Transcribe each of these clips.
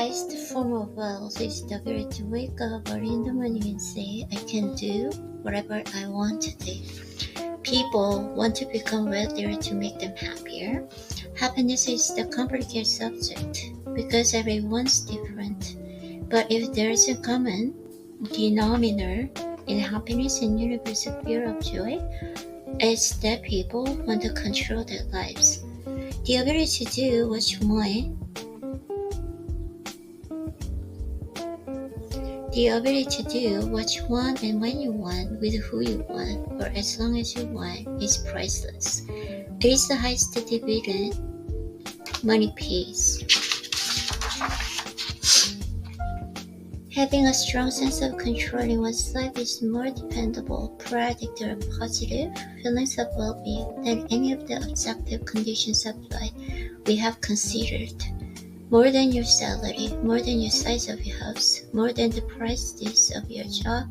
highest form of wealth is the ability to wake up early in the morning and say, I can do whatever I want to do. People want to become wealthier to make them happier. Happiness is the complicated subject because everyone's different. But if there is a common denominator in happiness and universal fear of joy, it's that people want to control their lives. The ability to do what you want. The ability to do what you want and when you want, with who you want, for as long as you want, is priceless. It is the highest dividend money pays. Having a strong sense of controlling one's life is more dependable, predictor of positive feelings of well-being than any of the objective conditions of life we have considered. More than your salary, more than your size of your house, more than the prestige of your job,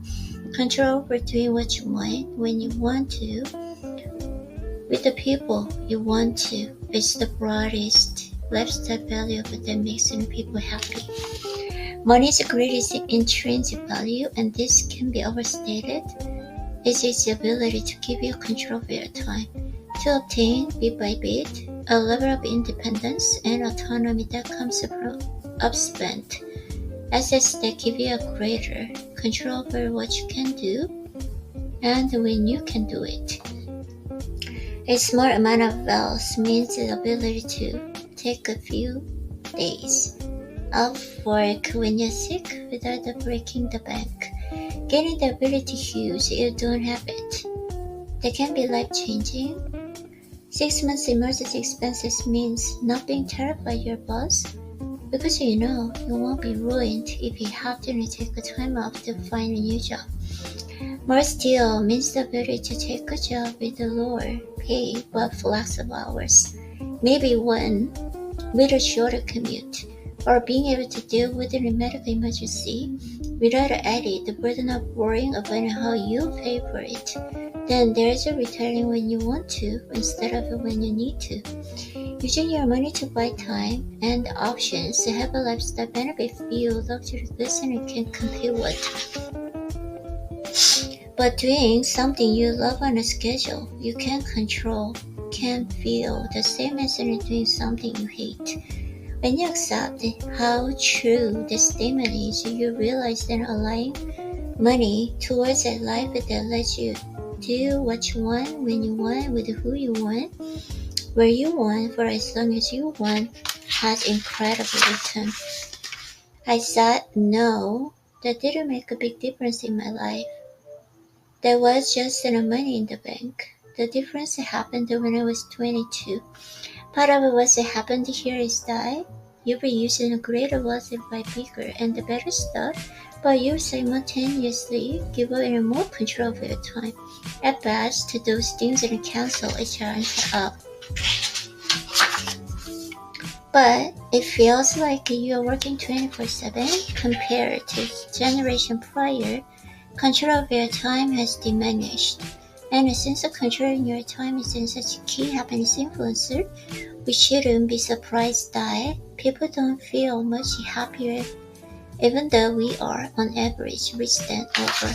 control over doing what you want, when you want to, with the people you want to, is the broadest lifestyle value that makes people happy. Money's greatest intrinsic value, and this can be overstated, is its ability to give you control of your time, to obtain, bit by bit, a level of independence and autonomy that comes from upspent assets that give you a greater control over what you can do and when you can do it. A small amount of wealth means the ability to take a few days off work when you're sick without breaking the bank. Getting the ability to use you don't have it. They can be life-changing. 6 months emergency expenses means not being terrified by your boss because you know you won't be ruined if you have to take a time off to find a new job. More still means the ability to take a job with a lower pay but flexible hours, maybe one with a shorter commute, or being able to deal with a medical emergency without adding the burden of worrying about how you pay for it. Then there's a retiring when you want to instead of when you need to. Using your money to buy time and options to have a lifestyle benefit few luxury listeners can compete with. But doing something you love on a schedule you can control can feel the same as doing something you hate. When you accept how true this statement is, you realize that aligning money towards a life that lets you do what you want, when you want, with who you want, where you want, for as long as you want, has incredible return. I said no, that didn't make a big difference in my life. There was just enough money in the bank. The difference happened when I was 22. Part of what happened here is that you'll be using a greater wealth to buy bigger and the better stuff, but you simultaneously give away more control of your time. At best, those things can cancel each other out. But it feels like you are working 24/7 compared to generation prior. Control of your time has diminished, and a sense of controlling your time is such a key happiness influencer. We shouldn't be surprised that people don't feel much happier even though we are, on average, rich than ever.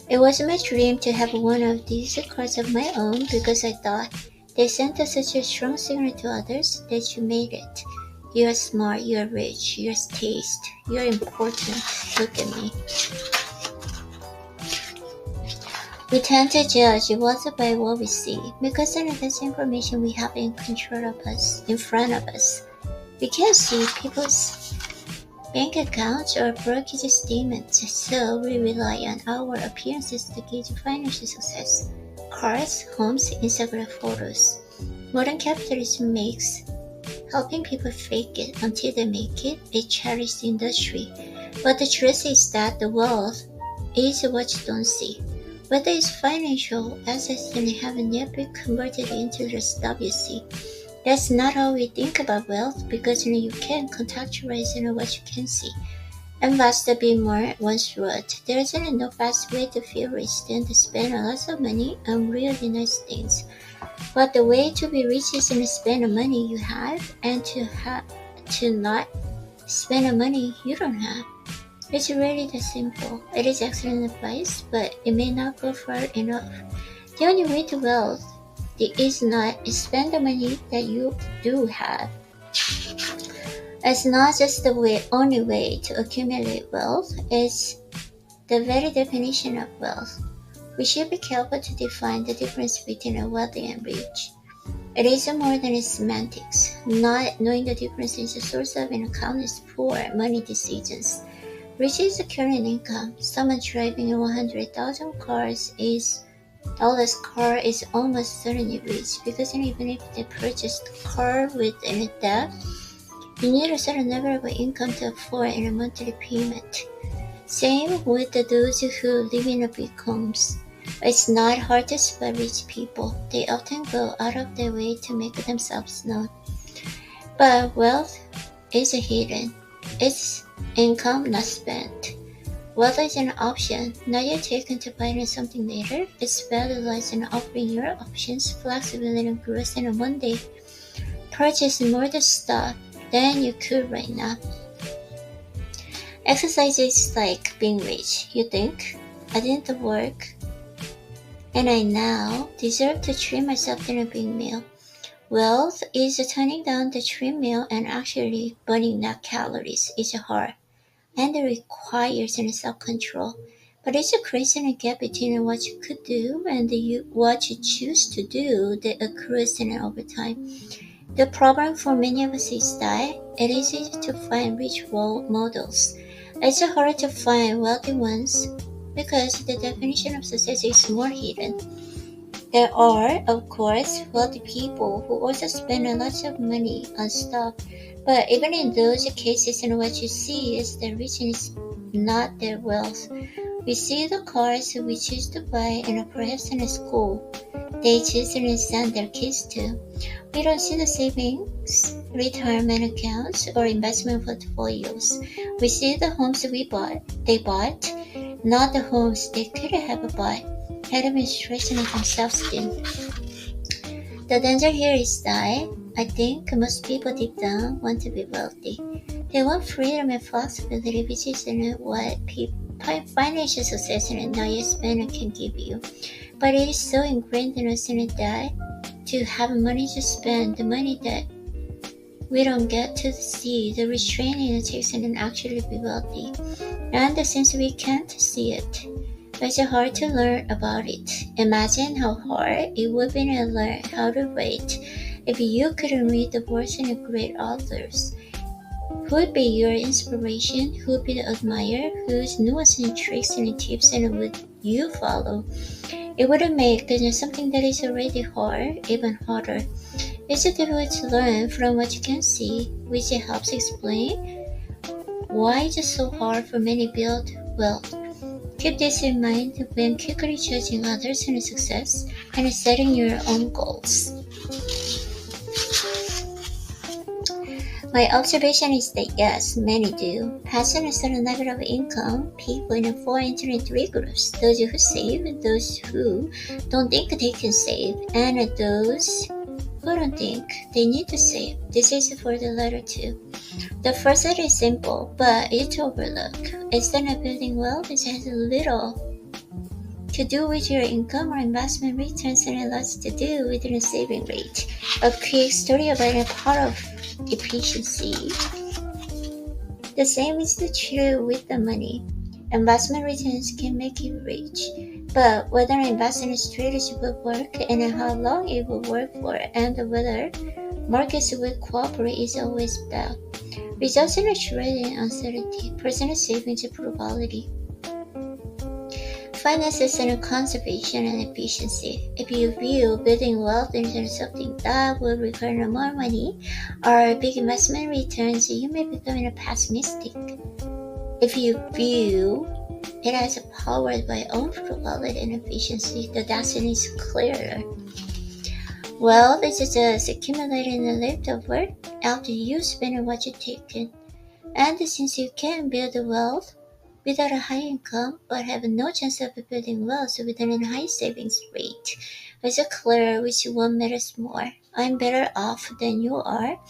It was my dream to have one of these cars of my own because I thought they sent such a strong signal to others that you made it. You're smart, you're rich, you're taste, you're important. Look at me. We tend to judge what's by what we see because that's information we have in control of us, in front of us. We can't see people's bank accounts or brokerage statements, so we rely on our appearances to gauge financial success. Cars, homes, Instagram photos. Modern capitalism makes helping people fake it until they make it a cherished industry. But the truth is that the wealth is what you don't see. Whether it's financial assets that haven't yet been converted into the stuff you see. That's not how we think about wealth because you can't contextualize what you can see. And vast be more once wrote, there isn't no fast way to feel rich than to spend a lot of money on really nice things. But the way to be rich is to spend the money you have and to to not spend the money you don't have. It's really that simple. It is excellent advice, but it may not go far enough. The only way to wealth is not spend the money that you do have. It's not just the only way to accumulate wealth, it's the very definition of wealth. We should be careful to define the difference between a wealthy and rich. It is more than its semantics. Not knowing the difference is a source of and countless poor money decisions. Rich is the current income. Someone driving a 100,000 dollars car is almost certainly rich, because even if they purchased the car with a debt, you need a certain level of income to afford in a monthly payment. Same with those who live in big homes. It's not hard to spot rich people. They often go out of their way to make themselves known. But wealth is hidden. It's income not spent. Wealth is an option, not yet taken to buy something later. Its value lies in offering your options, flexibility, and growth, and one day purchase more stuff than you could right now. Exercise is like being rich. You think, I didn't work, and I now deserve to treat myself to a big meal. Wealth is turning down the trim meal and actually burning that calories. It's hard, and it requires self-control. But it's creating a gap between what you could do and what you choose to do that accrues over time. The problem for many of us is that it is easy to find rich role models. It's hard to find wealthy ones because the definition of success is more hidden. There are, of course, wealthy people who also spend a lot of money on stuff, but even in those cases, what you see is their richness, not their wealth. We see the cars we choose to buy and perhaps in a school they choose to send their kids to. We don't see the savings, retirement accounts, or investment portfolios. We see the homes they bought, not the homes they could have bought had been stressing themselves in. The danger here is that I think most people deep down want to be wealthy. They want freedom and flexibility, which is what financial success and not yet spending can give you. But it is so ingrained in us that to have money to spend, the money that we don't get to see, the restraining it takes and actually be wealthy. And since we can't see it, it's hard to learn about it. Imagine how hard it would be to learn how to write if you couldn't read the words of great authors. Who would be your inspiration? Who would be the admirer? Whose nuances and tricks and tips would you follow? It would make something that is already hard even harder. It's difficult to learn from what you can see, which helps explain why it's so hard for many to build wealth. Keep this in mind when quickly judging others' success and setting your own goals. My observation is that yes, many do. Pass on a certain level of income, people fall into three groups: those who save, those who don't think they can save, and those who don't think they need to save. This is for the latter two. The first set is simple, but it's overlooked. Instead of building wealth, it has little to do with your income or investment returns and lots to do with your saving rate. A quick story about a part of efficiency. The same is true with the money. Investment returns can make you rich, but whether an investment strategy will work and how long it will work for and whether markets will cooperate is always about. Results in trading uncertainty, personal savings probability. Finances and conservation and efficiency. If you view building wealth into something that will require more money or big investment returns, you may become pessimistic. If you view it as powered by own frugality and efficiency, the destiny is clearer. Wealth is just accumulating a leftover after you spend what you taken. And since you can build wealth without a high income but have no chance of building wealth with a high savings rate, it's clear which one matters more. I'm better off than you are,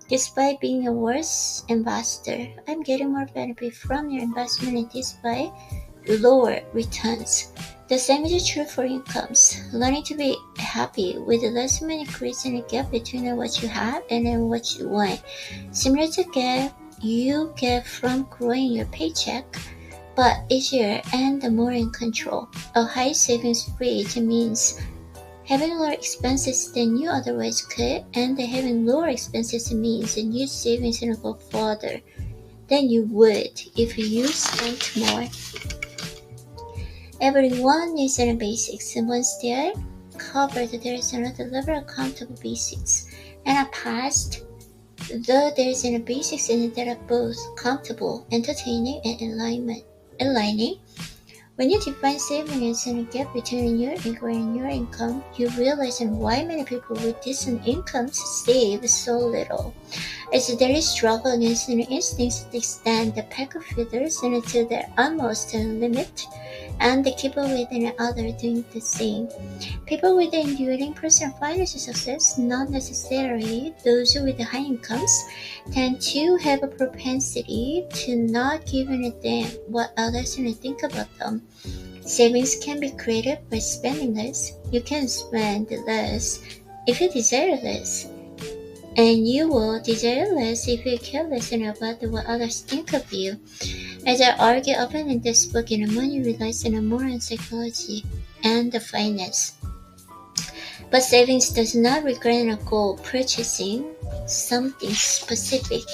Despite being a worse investor, I'm getting more benefit from your investment and despite lower returns. The same is true for incomes. Learning to be happy with less money increasing the gap between what you have and what you want. Similar to gap you get from growing your paycheck, but easier and more in control. A high savings rate means having lower expenses than you otherwise could, and having lower expenses means that your savings will go further than you would if you spent more. Everyone needs the basics, and once they're covered, there is another level of comfortable basics. And a past, though there is a basics in it that are both comfortable, entertaining, and enlightening. When you define savings and a gap between your income and your income, you realize why many people with decent incomes save so little. It's their struggle against instincts to extend the pack of feathers until their utmost limit, and the people within others doing the same. People with enduring personal financial success, not necessarily those with high incomes, tend to have a propensity to not give a damn what others think about them. Savings can be created by spending less. You can spend less if you desire less, and you will desire less if you care less about what others think of you. As I argue often in this book, money relies more on psychology and finance. But savings does not require a goal purchasing something specific.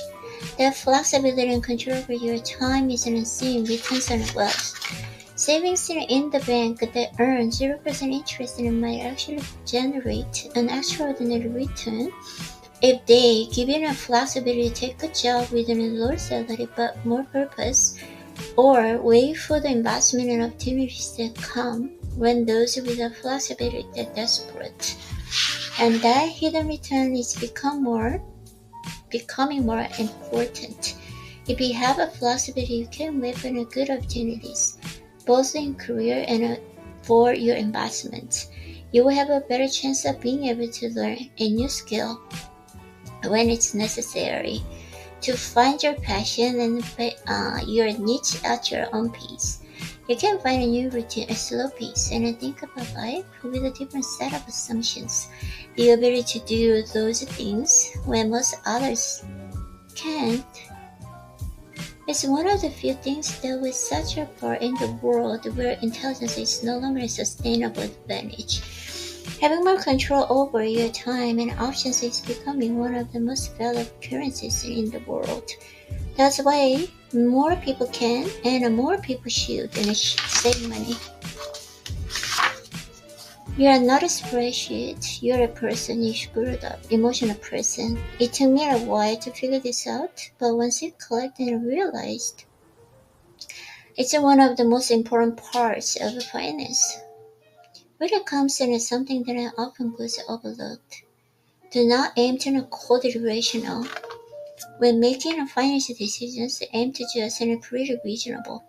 The flexibility and control over your time is an unseen returns on wealth. Savings in the bank that earn 0% interest might actually generate an extraordinary return if they give you enough flexibility to take a job with a lower salary but more purpose, or wait for the investment and opportunities that come when those without flexibility are desperate. And that hidden return is becoming more important. If you have a flexibility, you can wait for good opportunities, both in career and for your investments. You will have a better chance of being able to learn a new skill when it's necessary, to find your passion and your niche at your own pace. You can find a new routine at a slow pace and think about life with a different set of assumptions. The ability to do those things when most others can't is one of the few things that will set you apart in the world where intelligence is no longer a sustainable advantage. Having more control over your time and options is becoming one of the most valuable currencies in the world. That's why more people can and more people should save money. You are not a spreadsheet, you're a person. You screwed up, emotional person. It took me a while to figure this out, but once I collected and realized, it's one of the most important parts of finance. When it comes to something that often goes overlooked, do not aim to code it rational. When making financial decisions, aim to just pretty reasonable.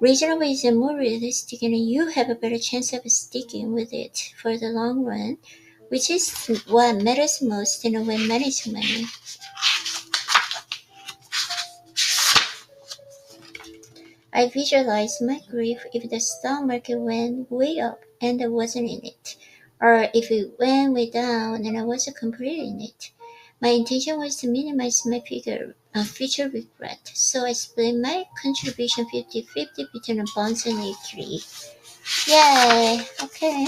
Reasonable is more realistic and you have a better chance of sticking with it for the long run, which is what matters most when managing money. I visualized my grief if the stock market went way up and I wasn't in it, or if it went way down and I wasn't completely in it. My intention was to minimize my future regret, so I split my contribution 50-50 between bonds and equity. Yay! Okay.